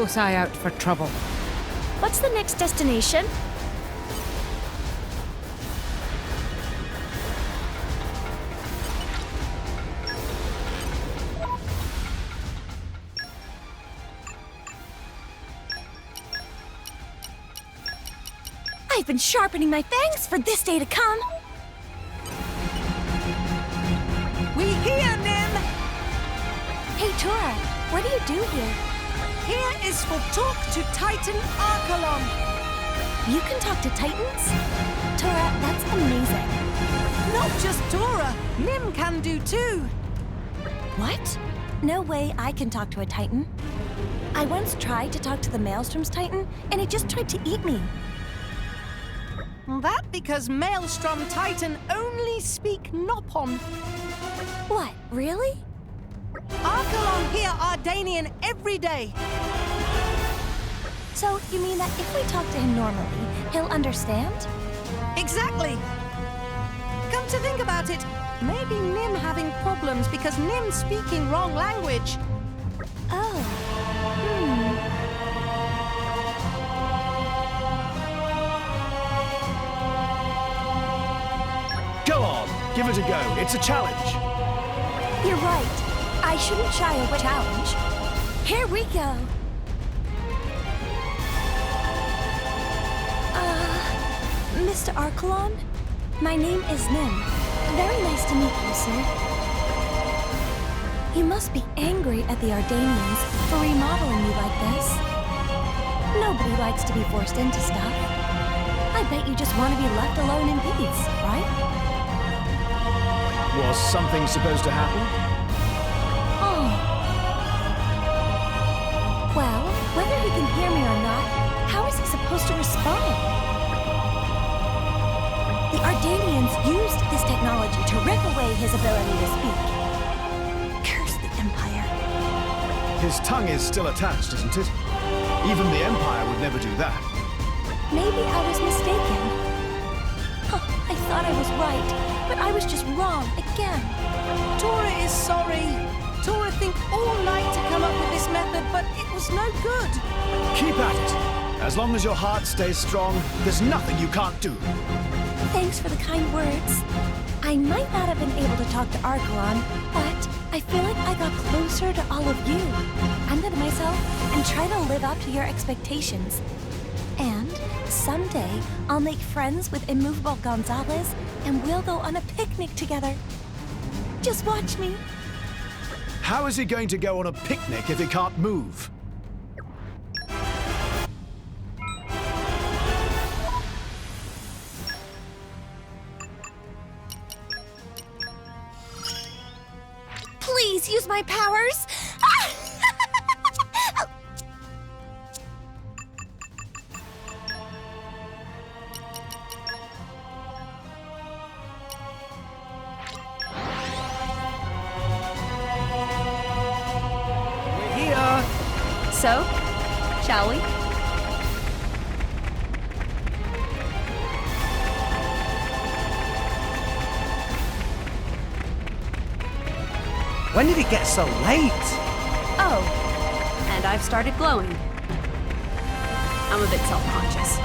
close eye out for trouble. What's the next destination? I've been sharpening my fangs for this day to come. We hear, Nim! Hey, Tora, what do you do here? Here is for Talk to Titan Archelon. You can talk to Titans? Tora, that's amazing. Not just Tora, Nim can do too. What? No way I can talk to a Titan. I once tried to talk to the Maelstrom's Titan, and it just tried to eat me. That because Maelstrom Titan only speak Noppon. What, really? Archelon hear Ardanian every day. So, you mean that if we talk to him normally, he'll understand? Exactly. Come to think about it, maybe Nim having problems because Nim's speaking wrong language. Oh. Go on, give it a go. It's a challenge. You're right. I shouldn't shy away from a challenge. Here we go. Mr. Archelon? My name is Nim. Very nice to meet you, sir. You must be angry at the Ardanians for remodeling you like this. Nobody likes to be forced into stuff. I bet you just want to be left alone in peace, right? Was something supposed to happen? Oh. Well, whether he can hear me or not, how is he supposed to respond? The Ardanians used this technology to rip away his ability to speak. Curse the Empire. His tongue is still attached, isn't it? Even the Empire would never do that. Maybe I was mistaken. Huh, I thought I was right, but I was just wrong again. Tora is sorry. Tora think all night to come up with this method, but it was no good. Keep at it. As long as your heart stays strong, there's nothing you can't do. Thanks for the kind words. I might not have been able to talk to Archelon, but I feel like I got closer to all of you. I'm good to myself and try to live up to your expectations. And someday, I'll make friends with Immovable Gonzalez, and we'll go on a picnic together. Just watch me. How is he going to go on a picnic if he can't move? Please use my powers. We're here. So, shall we? When did it get so late? Oh, and I've started glowing. I'm a bit self-conscious.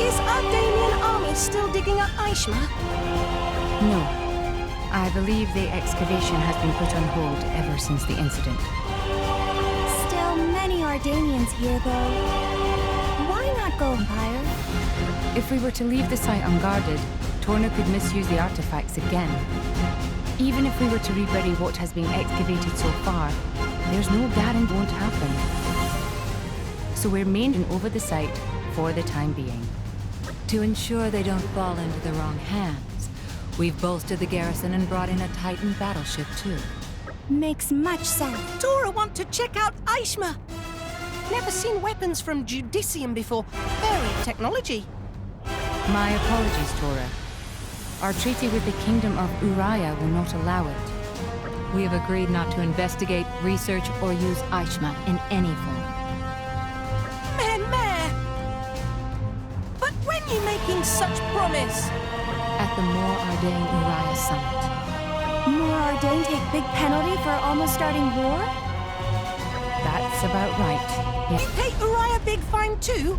Is Ardanian army still digging up Aishma? No. I believe the excavation has been put on hold ever since the incident. Still many Ardanians here, though. Why not go, Empire? If we were to leave the site unguarded, Torna could misuse the artifacts again. Even if we were to rebury what has been excavated so far, there's no guarantee it won't happen. So we're maintaining over the site for the time being. To ensure they don't fall into the wrong hands, we've bolstered the garrison and brought in a Titan battleship, too. Makes much sense. Tora want to check out Aishma. Never seen weapons from Judicium before. Very technology. My apologies, Tora. Our treaty with the Kingdom of Uriah will not allow it. We have agreed not to investigate, research, or use Aishma in any form. Mare! But when you making such promise? At the More Ardain Uriah Summit. More Ardain take big penalty for almost starting war? That's about right. You Yes. pay Uriah big fine too?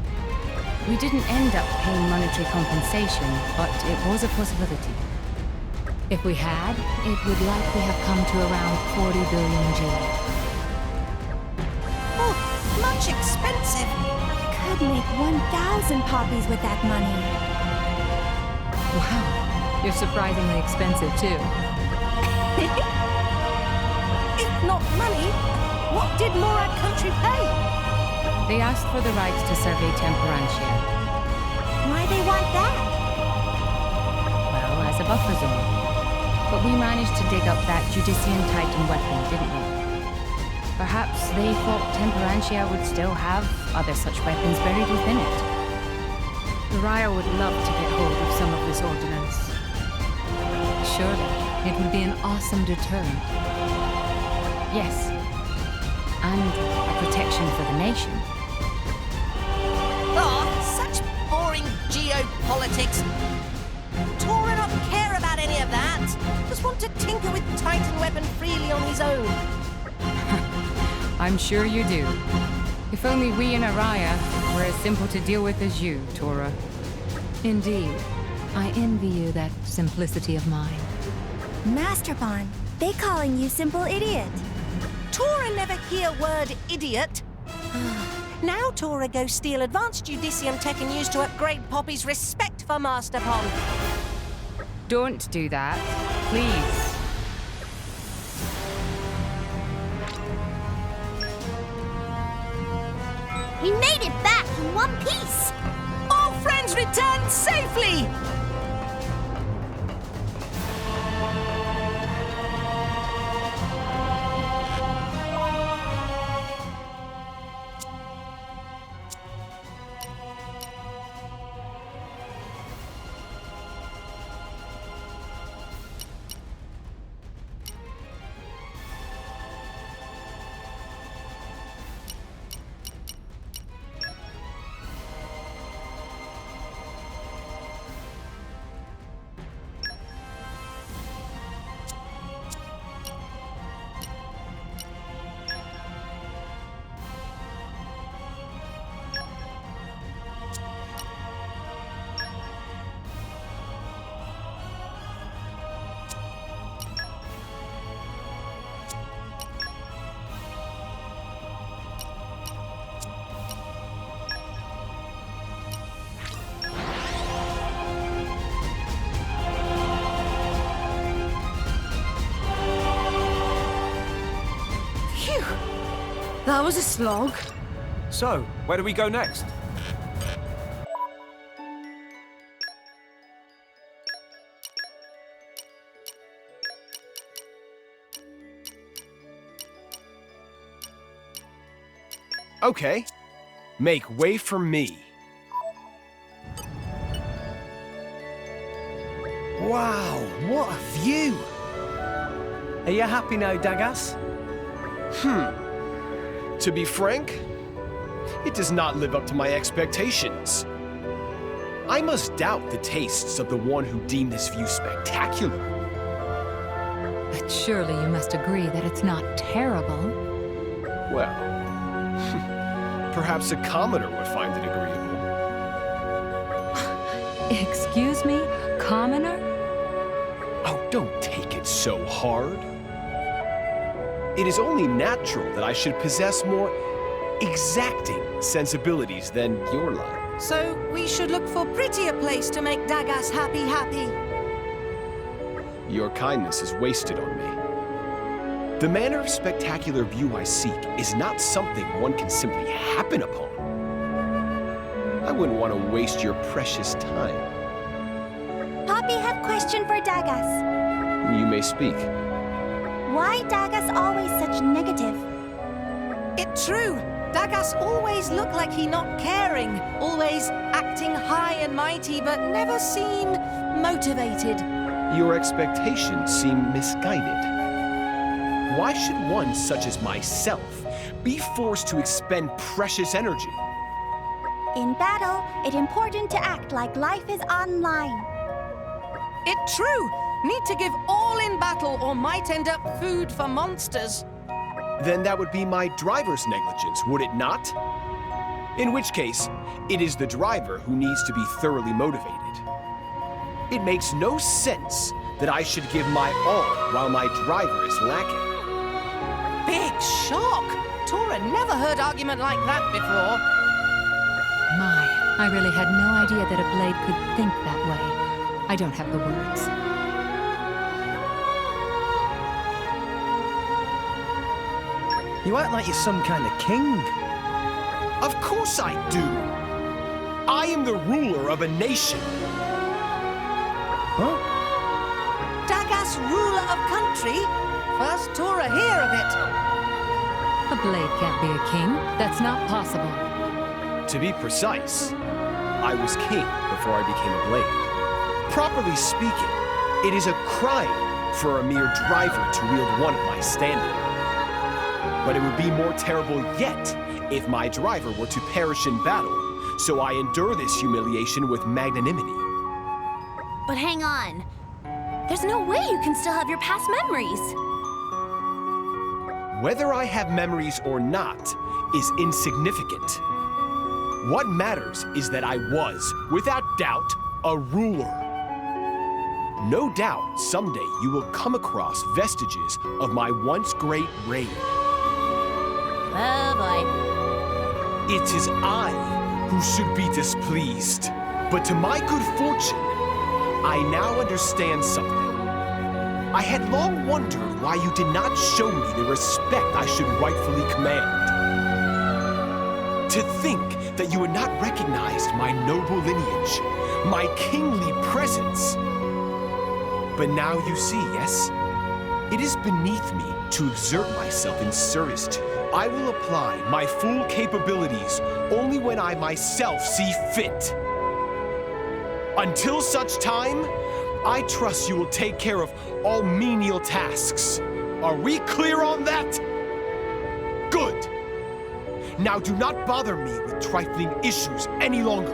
We didn't end up paying monetary compensation, but it was a possibility. If we had, it would likely have come to around 40 billion G. Oh, much expensive. Could make 1,000 poppies with that money. Wow, you're surprisingly expensive too. If not money, what did Morag country pay? They asked for the rights to survey Temperantia. Why they want that? Well, as a buffer zone. But we managed to dig up that Judician Titan weapon, didn't we? Perhaps they thought Temperantia would still have other such weapons buried within it. Uriah would love to get hold of some of this ordnance. Surely, it would be an awesome deterrent. Yes. And a protection for the nation. Oh, such boring geopolitics. Tora don't care about any of that. Just want to tinker with Titan weapon freely on his own. I'm sure you do. If only we in Araya were as simple to deal with as you, Tora. Indeed, I envy you that simplicity of mind. Master Bond, they calling you simple idiot. Tora never hear word idiot. Now Tora go steal advanced Judicium tech and use to upgrade Poppy's respect for Master Pond. Don't do that, please. We made it back in one piece. All friends returned safely! That was a slog. So, where do we go next? Okay. Make way for me. Wow, what a view! Are you happy now, Dagas? To be frank, it does not live up to my expectations. I must doubt the tastes of the one who deemed this view spectacular. But surely you must agree that it's not terrible. Well, perhaps a commoner would find it agreeable. Excuse me, commoner? Oh, don't take it so hard. It is only natural that I should possess more exacting sensibilities than your like. So we should look for prettier place to make Dagas happy. Your kindness is wasted on me. The manner of spectacular view I seek is not something one can simply happen upon. I wouldn't want to waste your precious time. Poppy have question for Dagas. You may speak. Why Dagas always such negative? It true. Dagas always look like he not caring, always acting high and mighty, but never seem motivated. Your expectations seem misguided. Why should one such as myself be forced to expend precious energy? In battle, it's important to act like life is online. It true. Need to give all in battle or might end up food for monsters. Then that would be my driver's negligence, would it not? In which case, it is the driver who needs to be thoroughly motivated. It makes no sense that I should give my all while my driver is lacking. Big shock! Tora never heard argument like that before. My, I really had no idea that a blade could think that way. I don't have the words. You act like you're some kind of king. Of course I do! I am the ruler of a nation. Huh? Dagas ruler of country? First Tora hear of it. A blade can't be a king. That's not possible. To be precise, I was king before I became a blade. Properly speaking, it is a crime for a mere driver to wield one of my standing. But it would be more terrible yet if my driver were to perish in battle, so I endure this humiliation with magnanimity. But hang on. There's no way you can still have your past memories. Whether I have memories or not is insignificant. What matters is that I was, without doubt, a ruler. No doubt, someday you will come across vestiges of my once great reign. Oh boy. It is I who should be displeased. But to my good fortune, I now understand something. I had long wondered why you did not show me the respect I should rightfully command. To think that you had not recognized my noble lineage, my kingly presence. But now you see, yes? It is beneath me to exert myself in service to you. I will apply my full capabilities only when I myself see fit. Until such time, I trust you will take care of all menial tasks. Are we clear on that? Good. Now do not bother me with trifling issues any longer.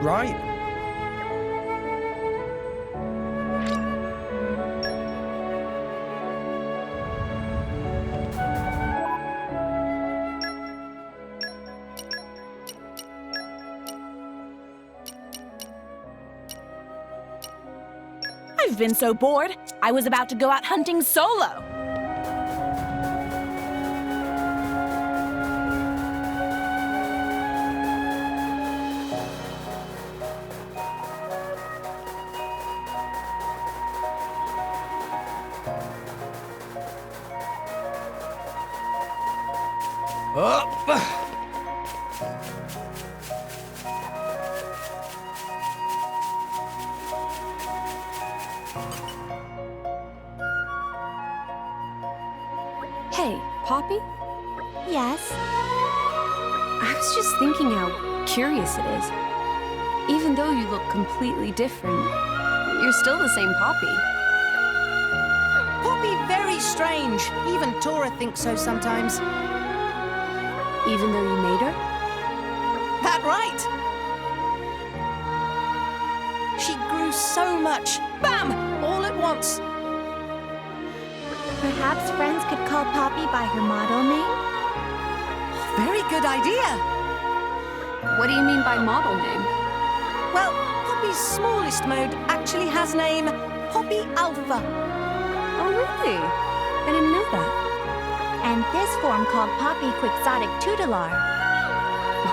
Right. I've been so bored, I was about to go out hunting solo. Hey, Poppy? Yes? I was just thinking how curious it is. Even though you look completely different, you're still the same Poppy. Poppy very strange. Even Tora thinks so sometimes. Even though you made her? That right? She grew so much. Bam! All at once. Perhaps friends could call Poppy by her model name? Very good idea. What do you mean by model name? Well, Poppy's smallest mode actually has name Poppy Alpha. Oh, really? I didn't know that. And this form called Poppy Quixotic Tutelar.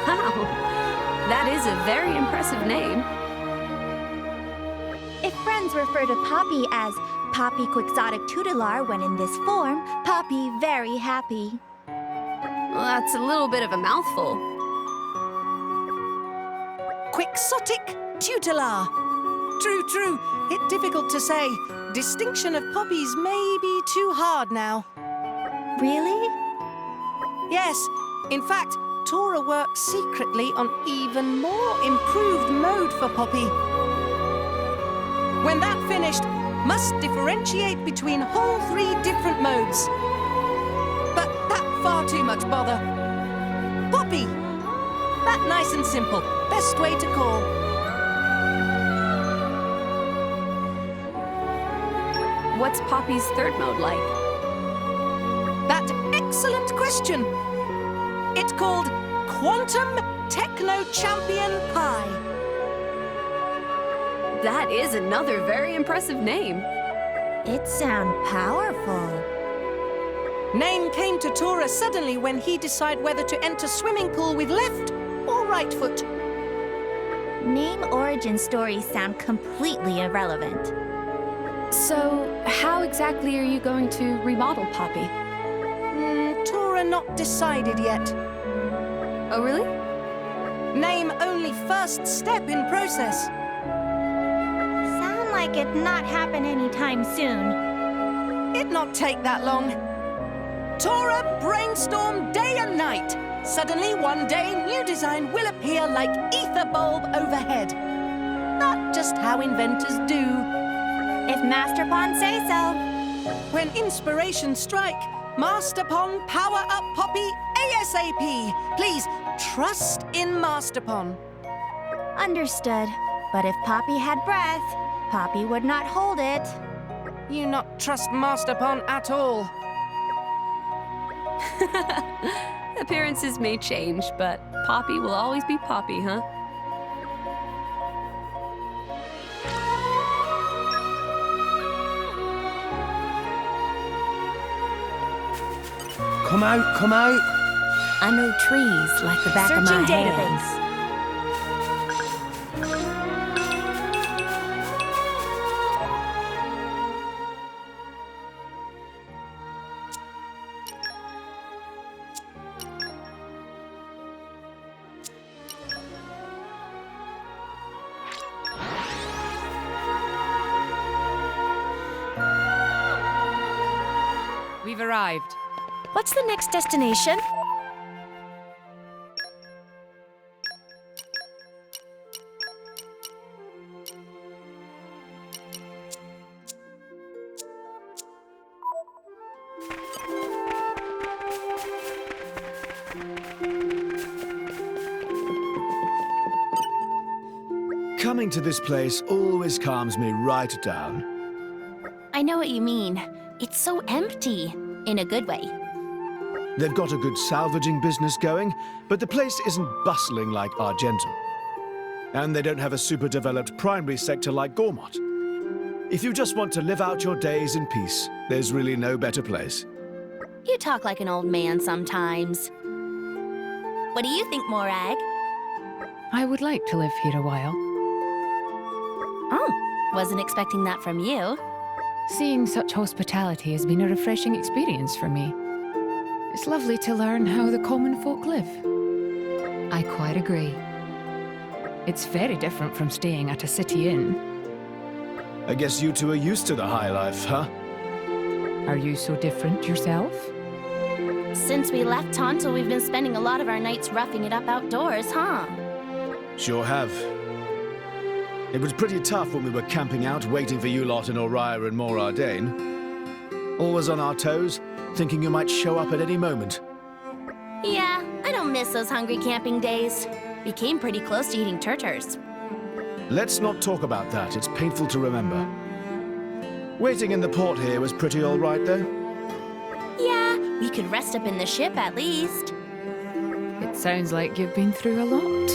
Wow, that is a very impressive name. If friends refer to Poppy as Poppy Quixotic Tutelar when in this form, Poppy very happy. Well, that's a little bit of a mouthful. Quixotic Tutelar. True. It's difficult to say. Distinction of poppies may be too hard now. Really? Yes, in fact, Tora works secretly on even more improved mode for Poppy. When that finished, must differentiate between whole 3 different modes. But that far too much bother. Poppy! That nice and simple. Best way to call. What's Poppy's third mode like? That excellent question. It's called Quantum Techno Champion Pi. That is another very impressive name. It sounds powerful. Name came to Tora suddenly when he decided whether to enter swimming pool with left or right foot. Name origin stories sound completely irrelevant. So, how exactly are you going to remodel Poppy? Tora not decided yet. Oh, really? Name only first step in process. Sound like it not happen anytime soon. It not take that long. Tora brainstorm day and night. Suddenly one day new design will appear like ether bulb overhead. That's just how inventors do. If Master Pond say so. When inspiration strike, Master Pond power up Poppy ASAP. Please trust in Master Pond. Understood. But if Poppy had breath, Poppy would not hold it. You not trust Master Pond at all. Appearances may change, but Poppy will always be Poppy, huh? Come out, come out. I know trees like the back of my Searching hands. database. We've arrived. What's the next destination? Coming to this place always calms me right down. I know what you mean. It's so empty, in a good way. They've got a good salvaging business going, but the place isn't bustling like Argentum. And they don't have a super-developed primary sector like Gormott. If you just want to live out your days in peace, there's really no better place. You talk like an old man sometimes. What do you think, Morag? I would like to live here a while. Oh, wasn't expecting that from you. Seeing such hospitality has been a refreshing experience for me. It's lovely to learn how the common folk live. I quite agree. It's very different from staying at a city inn. I guess you two are used to the high life, huh? Are you so different yourself? Since we left Tonto, we've been spending a lot of our nights roughing it up outdoors, huh? Sure have. It was pretty tough when we were camping out, waiting for you lot in Oriah and Morardane. Always on our toes, thinking you might show up at any moment. Yeah, I don't miss those hungry camping days. We came pretty close to eating turters. Let's not talk about that, it's painful to remember. Waiting in the port here was pretty all right, though? Yeah, we could rest up in the ship at least. It sounds like you've been through a lot.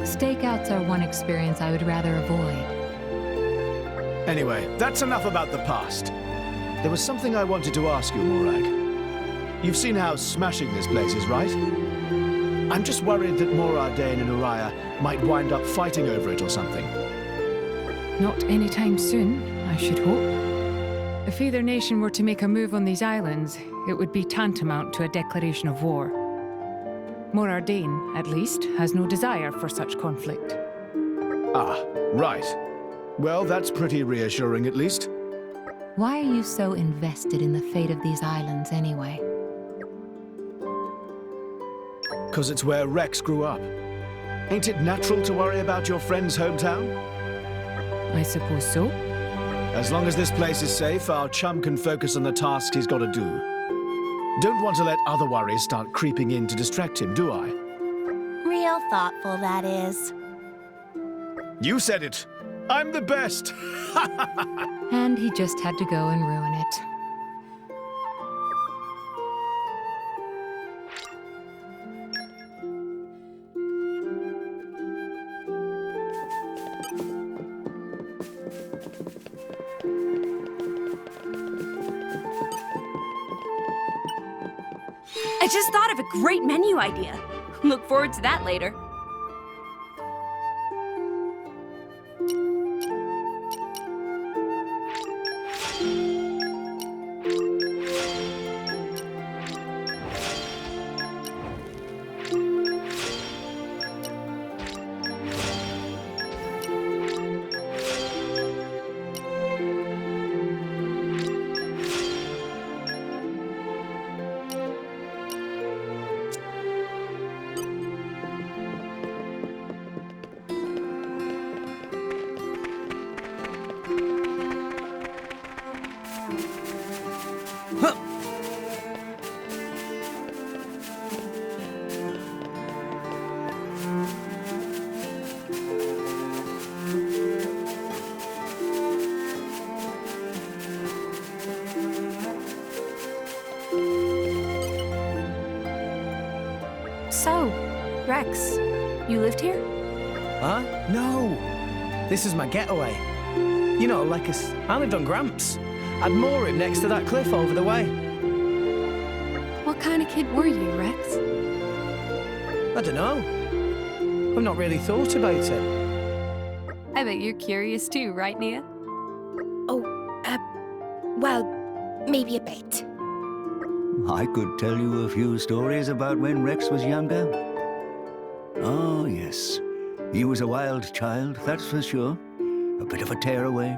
Stakeouts are one experience I would rather avoid. Anyway, that's enough about the past. There was something I wanted to ask you, Morag. You've seen how smashing this place is, right? I'm just worried that Morardane and Oriah might wind up fighting over it or something. Not anytime soon, I should hope. If either nation were to make a move on these islands, it would be tantamount to a declaration of war. Morardane, at least, has no desire for such conflict. Ah, right. Well, that's pretty reassuring, at least. Why are you so invested in the fate of these islands, anyway? 'cause it's where Rex grew up. Ain't it natural to worry about your friend's hometown? I suppose so. As long as this place is safe, our chum can focus on the tasks he's got to do. Don't want to let other worries start creeping in to distract him, do I? Real thoughtful, that is. You said it. I'm the best. And he just had to go and ruin it. I just thought of a great menu idea. Look forward to that later. So, Rex, you lived here? Huh? No. This is my getaway. You know, I lived on Gramps. I'd moor him next to that cliff over the way. What kind of kid were you, Rex? I don't know. I've not really thought about it. I bet you're curious too, right, Nia? Well, maybe a bit. I could tell you a few stories about when Rex was younger. Oh, yes. He was a wild child, that's for sure. A bit of a tearaway.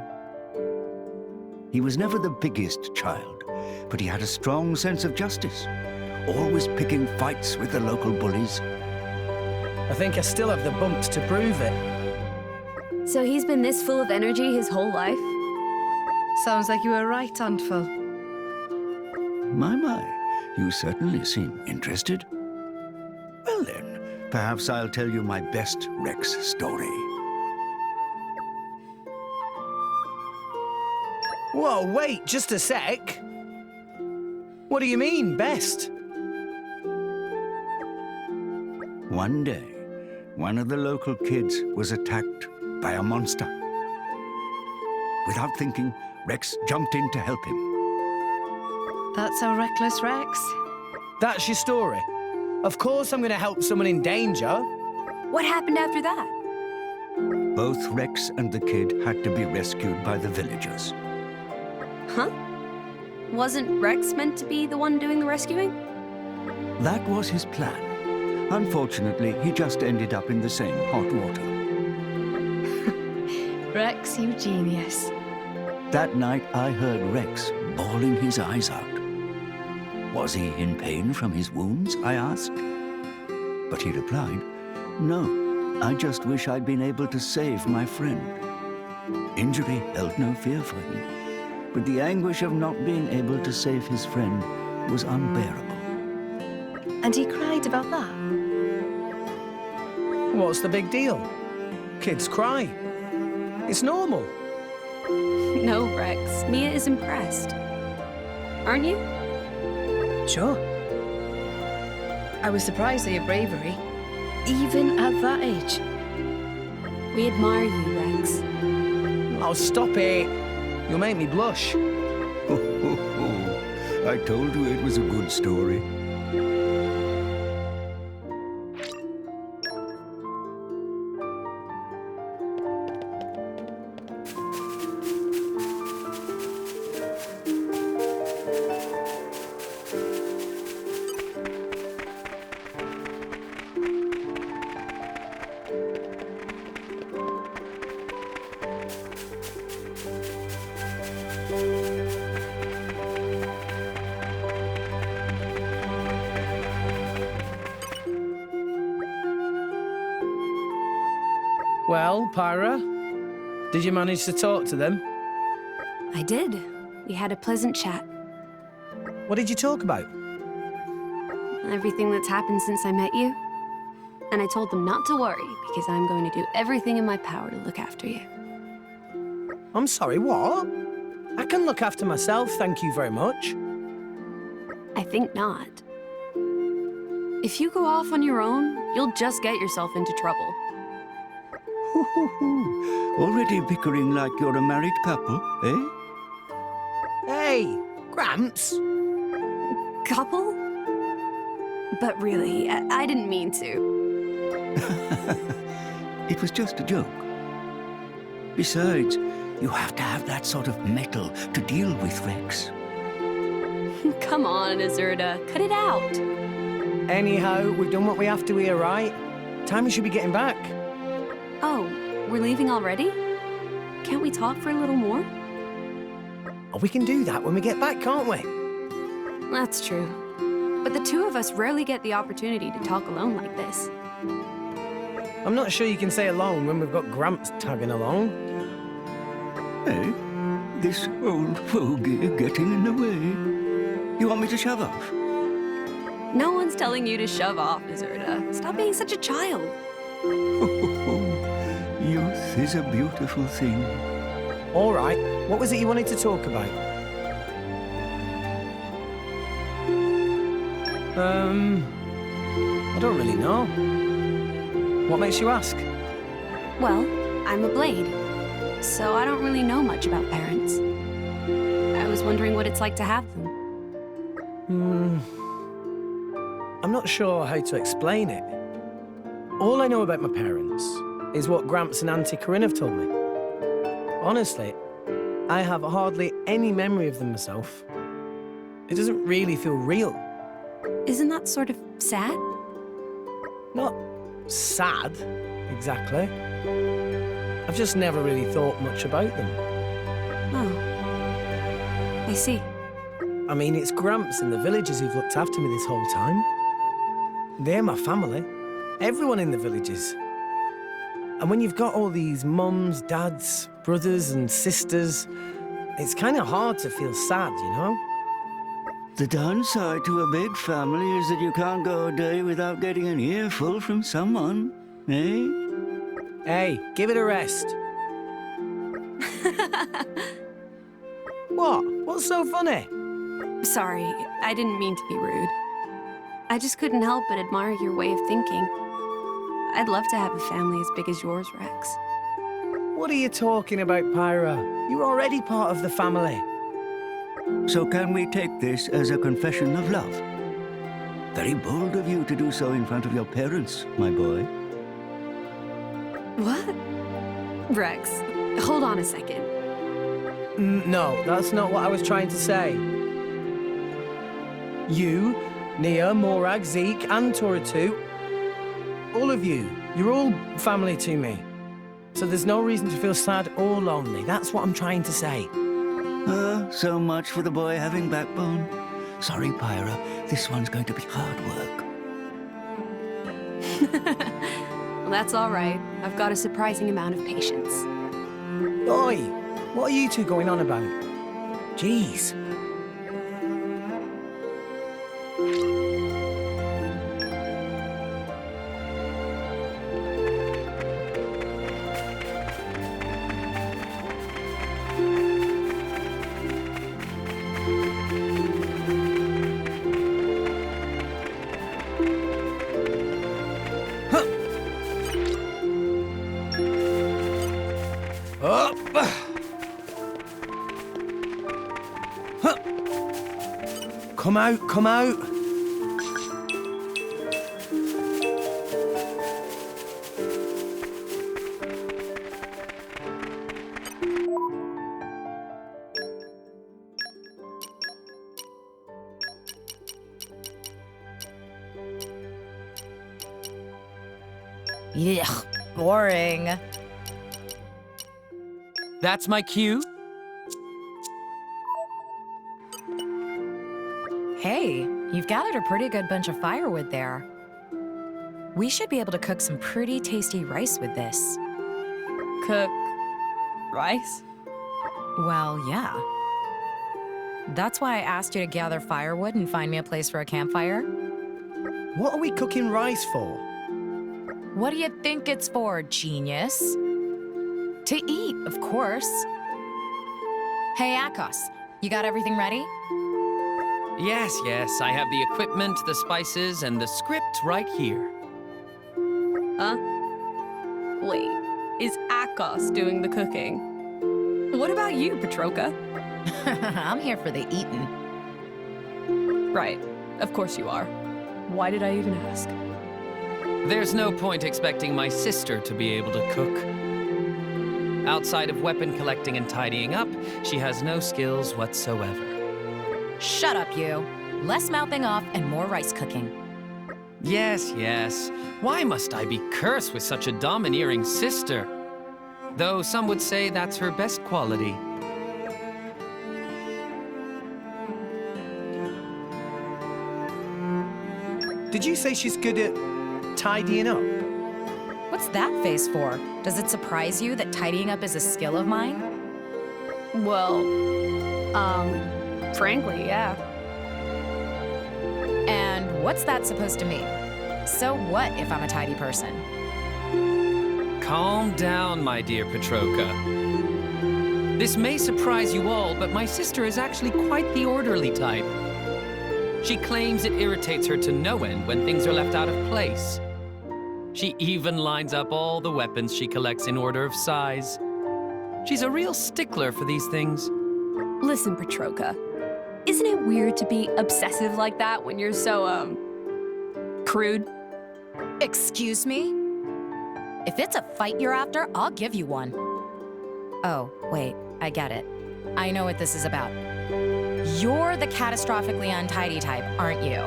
He was never the biggest child, but he had a strong sense of justice, always picking fights with the local bullies. I think I still have the bumps to prove it. So he's been this full of energy his whole life? Sounds like you were right, Antful. My, you certainly seem interested. Well then, perhaps I'll tell you my best Rex story. Whoa, wait, just a sec. What do you mean, best? One day, one of the local kids was attacked by a monster. Without thinking, Rex jumped in to help him. That's a reckless Rex. That's your story? Of course I'm gonna help someone in danger. What happened after that? Both Rex and the kid had to be rescued by the villagers. Huh? Wasn't Rex meant to be the one doing the rescuing? That was his plan. Unfortunately, he just ended up in the same hot water. Rex, you genius. That night, I heard Rex bawling his eyes out. Was he in pain from his wounds, I asked. But he replied, no, I just wish I'd been able to save my friend. Injury held no fear for him, but the anguish of not being able to save his friend was unbearable. And he cried about that? What's the big deal? Kids cry. It's normal. No, Rex. Nia is impressed. Aren't you? Sure. I was surprised at your bravery, even at that age. We admire you, Rex. Oh, stop it. You'll make me blush. I told you it was a good story. Well, Pyra, did you manage to talk to them? I did. We had a pleasant chat. What did you talk about? Everything that's happened since I met you. And I told them not to worry, because I'm going to do everything in my power to look after you. I'm sorry, what? I can look after myself, thank you very much. I think not. If you go off on your own, you'll just get yourself into trouble. Already bickering like you're a married couple, eh? Hey, Gramps. Couple? But really, I didn't mean to. It was just a joke. Besides, you have to have that sort of mettle to deal with Rex. Come on, Azurda, cut it out. Anyhow, we've done what we have to here, right? Time we should be getting back. Oh, we're leaving already? Can't we talk for a little more? Oh, we can do that when we get back, can't we? That's true. But the two of us rarely get the opportunity to talk alone like this. I'm not sure you can say alone when we've got Gramps tagging along. Eh? This old fogey getting in the way. You want me to shove off? No one's telling you to shove off, Azurda. Stop being such a child. Youth is a beautiful thing. All right, what was it you wanted to talk about? I don't really know. What makes you ask? Well, I'm a blade, so I don't really know much about parents. I was wondering what it's like to have them. I'm not sure how to explain it. All I know about my parents is what Gramps and Auntie Corinne have told me. Honestly, I have hardly any memory of them myself. It doesn't really feel real. Isn't that sort of sad? Not sad, exactly. I've just never really thought much about them. Oh. I see. I mean, it's Gramps and the villagers who've looked after me this whole time. They're my family. Everyone in the villages. And when you've got all these mums, dads, brothers and sisters, it's kind of hard to feel sad, you know? The downside to a big family is that you can't go a day without getting an earful from someone, eh? Hey, give it a rest. What? What's so funny? Sorry, I didn't mean to be rude. I just couldn't help but admire your way of thinking. I'd love to have a family as big as yours, Rex. What are you talking about, Pyra? You're already part of the family. So can we take this as a confession of love? Very bold of you to do so in front of your parents, my boy. What? Rex, hold on a second. No, that's not what I was trying to say. You, Nia, Morag, Zeke, and Toratu, all of you, you're all family to me. So there's no reason to feel sad or lonely. That's what I'm trying to say. So much for the boy having backbone. Sorry, Pyra, this one's going to be hard work. Well, that's all right. I've got a surprising amount of patience. Oi, what are you two going on about? Jeez. Come out, come out. Yuck, boring. That's my cue. Hey, you've gathered a pretty good bunch of firewood there. We should be able to cook some pretty tasty rice with this. cook rice? Well, yeah. That's why I asked you to gather firewood and find me a place for a campfire. What are we cooking rice for? What do you think it's for, genius? To eat, of course. Hey, Akos, you got everything ready? Yes, I have the equipment, the spices, and the script right here. Huh? Wait, is Akos doing the cooking? What about you, Petroka? I'm here for the eating. Right, of course you are. Why did I even ask? There's no point expecting my sister to be able to cook. Outside of weapon collecting and tidying up, she has no skills whatsoever. Shut up, you. Less mouthing off and more rice cooking. Yes. Why must I be cursed with such a domineering sister? Though some would say that's her best quality. Did you say she's good at tidying up? What's that face for? Does it surprise you that tidying up is a skill of mine? Well, frankly, yeah. And what's that supposed to mean? So what if I'm a tidy person? Calm down, my dear Petroka. This may surprise you all, but my sister is actually quite the orderly type. She claims it irritates her to no end when things are left out of place. She even lines up all the weapons she collects in order of size. She's a real stickler for these things. Listen, Petroka, isn't it weird to be obsessive like that when you're so, crude? Excuse me? If it's a fight you're after, I'll give you one. Oh, wait, I get it. I know what this is about. You're the catastrophically untidy type, aren't you?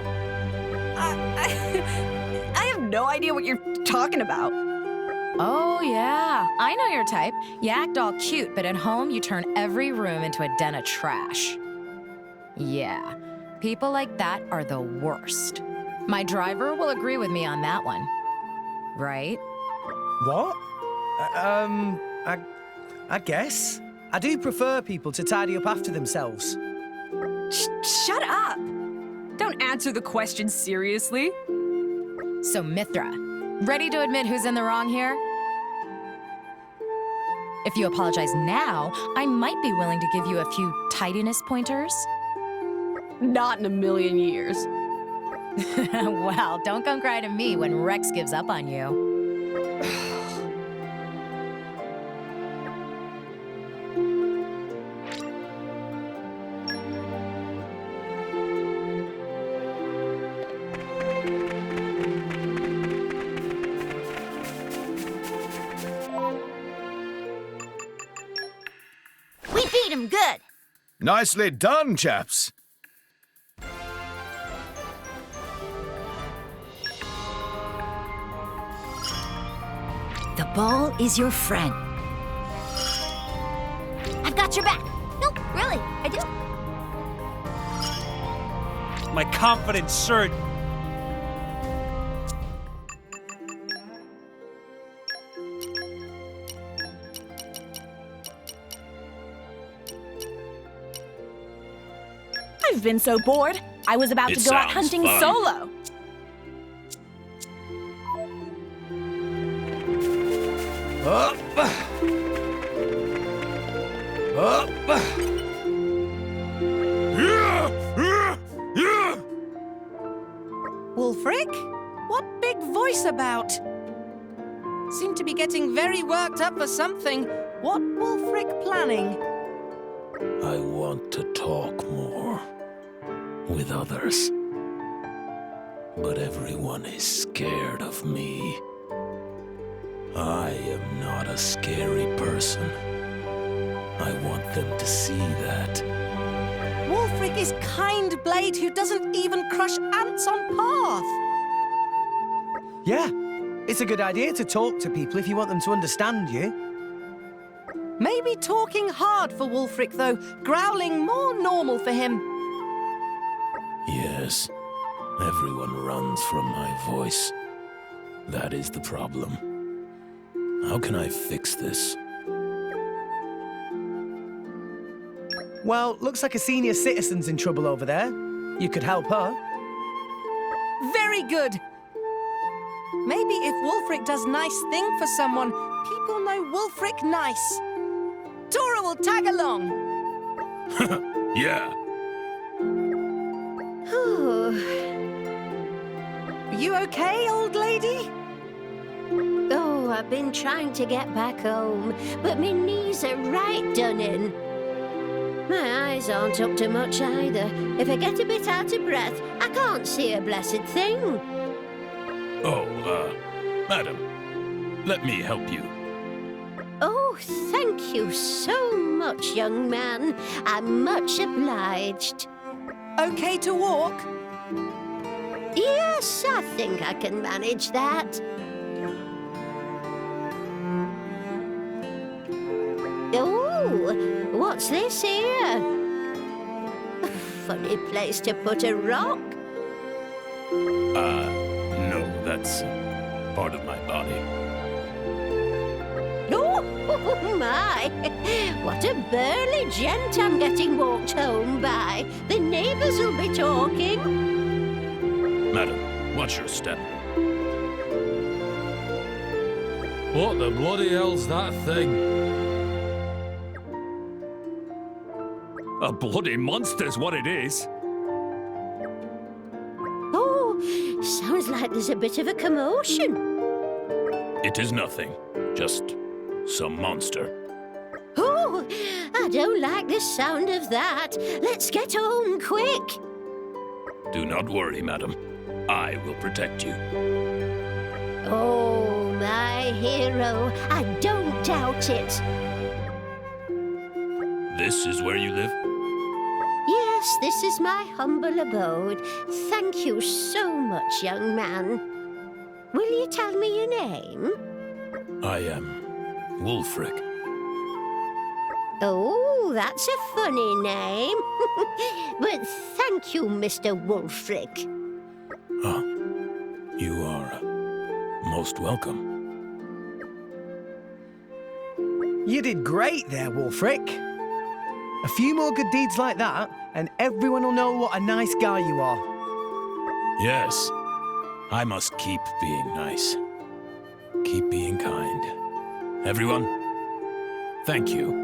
I have no idea what you're talking about. Oh, yeah. I know your type. You act all cute, but at home you turn every room into a den of trash. Yeah, people like that are the worst. My driver will agree with me on that one. Right? What? I guess. I do prefer people to tidy up after themselves. Shut up! Don't answer the question seriously. So, Mithra, ready to admit who's in the wrong here? If you apologize now, I might be willing to give you a few tidiness pointers. Not in a million years. Well, don't come cry to me when Rex gives up on you. We beat him good. Nicely done, chaps. The ball is your friend. I've got your back. No, really, I do. My confidence surged. I've been so bored. I was about to go out hunting solo. Up! Wulfric? What big voice about? Seem to be getting very worked up for something. What Wulfric planning? I want to talk more with others. But everyone is scared of me. I am not a scary person. I want them to see that. Wulfric is kind blade who doesn't even crush ants on path. Yeah, it's a good idea to talk to people if you want them to understand you. Maybe talking hard for Wulfric, though. Growling more normal for him. Yes, everyone runs from my voice. That is the problem. How can I fix this? Well, looks like a senior citizen's in trouble over there. You could help her. Very good. Maybe if Wulfric does nice thing for someone, people know Wulfric nice. Tora will tag along. Yeah. You okay, old lady? Oh, I've been trying to get back home, but my knees are right done in. My eyes aren't up to much either. If I get a bit out of breath, I can't see a blessed thing. Oh, madam, let me help you. Oh, thank you so much, young man. I'm much obliged. Okay to walk? Yes, I think I can manage that. Oh, what's this here? A funny place to put a rock. No, that's part of my body. Oh, my! What a burly gent I'm getting walked home by. The neighbours will be talking. Madam, watch your step. What the bloody hell's that thing? A bloody monster's what it is. Oh, sounds like there's a bit of a commotion. It is nothing. Just some monster. Oh, I don't like the sound of that. Let's get home quick. Do not worry, madam. I will protect you. Oh, my hero. I don't doubt it. This is where you live? Yes, this is my humble abode. Thank you so much, young man. Will you tell me your name? I am Wulfric. Oh, that's a funny name. But thank you, Mr. Wulfric. Oh, you are most welcome. You did great there, Wulfric. A few more good deeds like that, and everyone will know what a nice guy you are. Yes, I must keep being nice. Keep being kind. Everyone, thank you.